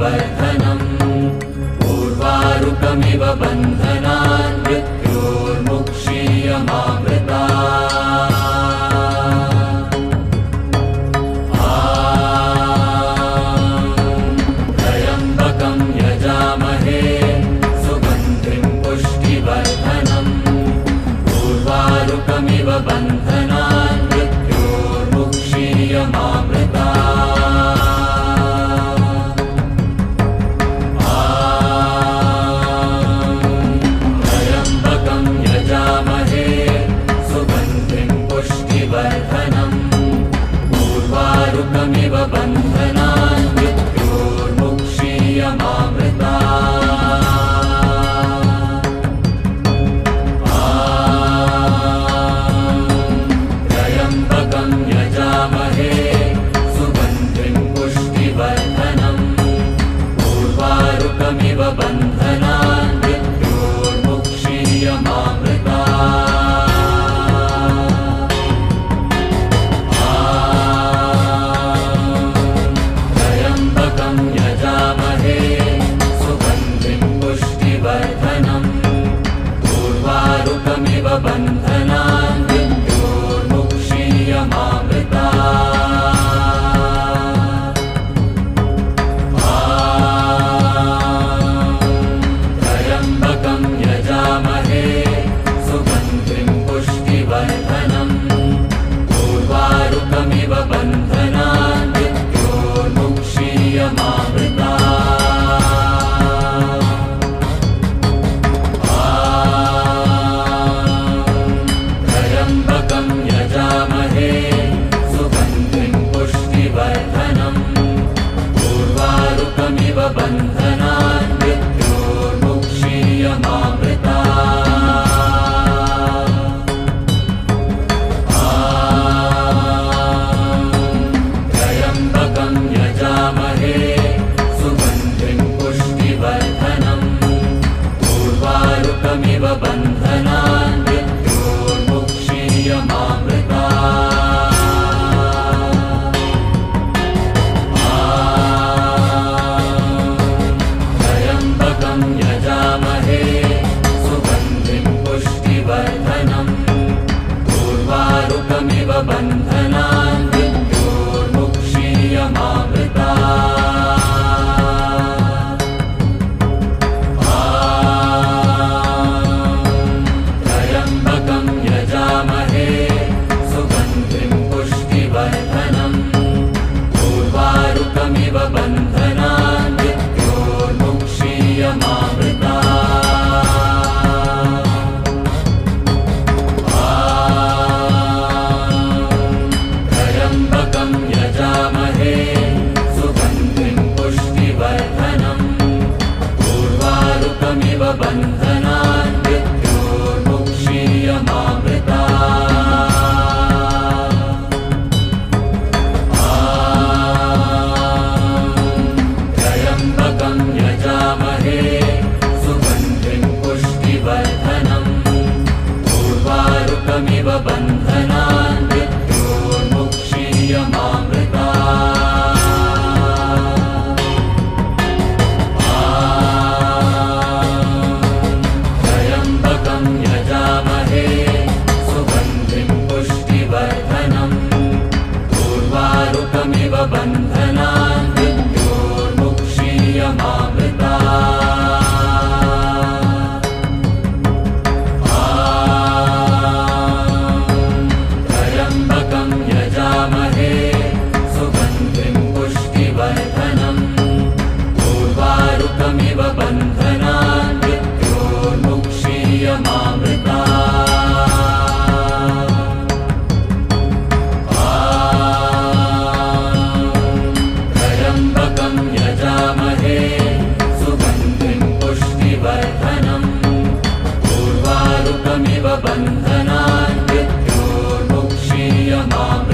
पुष्टिवर्धनम् पूर्वारुकमिव बन्धनान् मृत्योर्मुक्षीयमामृता त्र्यम्बकं यजामहे सुगन्धिं पुष्टिवर्धनम् पूर्वारुकमिव बन्धनान् मृत्योर्मुक्षीयमामृता त्र्यम्बकं यजामहे सुगन्धिं पुष्टिवर्धनम् पूर्वारुकमिव बन्धनान् मृत्योर्मुक्षीयमामृता त्र्यम्बकं यजामहे सुगन्धिं पुष्टिवर्धनम् पूर्वारुकमिव बन्धनान् मृत्योर्मुक्षीयमामृता त्र्यम्बकं यजामहे सुगन्धिं पुष्टिवर्धनम् पूर्वारुकमिव बन्धनान् मृत्योर्मुक्षीयमामृता त्र्यम्बकं यजामहे सुगन्धिं पुष्टिवर्धनम् पूर्वारुकमिव बन्धनान् मृत्योर्मुक्षीयमामृता त्र्यम्बकं यजामहे सुगन्धिं पुष्टिवर्धनम् पूर्वारुकमिव बन्धनान् मृत्योर्मुक्षीयमामृता त्र्यम्बकं यजामहे सुगन्धिं पुष्टिवर्धनम् पूर्वारुकमिव बन्धनान् मृत्योर्मुक्षीयमामृता त्र्यम्बकं यजामहे सुगन्धिं पुष्टिवर्धनम् पूर्वारुकमिव बन्धनान् मृत्योर्मुक्षीयमामृता त्र्यम्बकं यजामहे सुगन्धिं पुष्टिवर्धनम् पूर्वारुकमिव बन्धनान् मृत्योर्मुक्षीयमामृता त्र्यम्बकं यजामहे सुगन्धिं पुष्टिवर्धनम् पूर्वारुकमिव बन्धनान् मृत्योर्मुक्षीयमामृता त्र्यम्बकं यजामहे सुगन्धिं पुष्टिवर्धनम् पूर्वारुकमिव बन्धनान् मृत्योर्मुक्षीयमामृता त्र्यम्बकं यजामहे सुगन्धिं पुष्टिवर्धनम् पूर्वारुकमिव बन्धनान् मृत्योर्मुक्षीयमामृता त्र्यम्बकं यजामहे सुगन्धिं पुष्टिवर्धनम् पूर्वारुकमिव बन्धनान् मृत्योर्मुक्षीयमामृता त्र्यम्बकं यजामहे सुगन्धिं पुष्टिवर्धनम् पूर्वारुकमिव बन्धनान् मृत्योर्मुक्षीयमामृता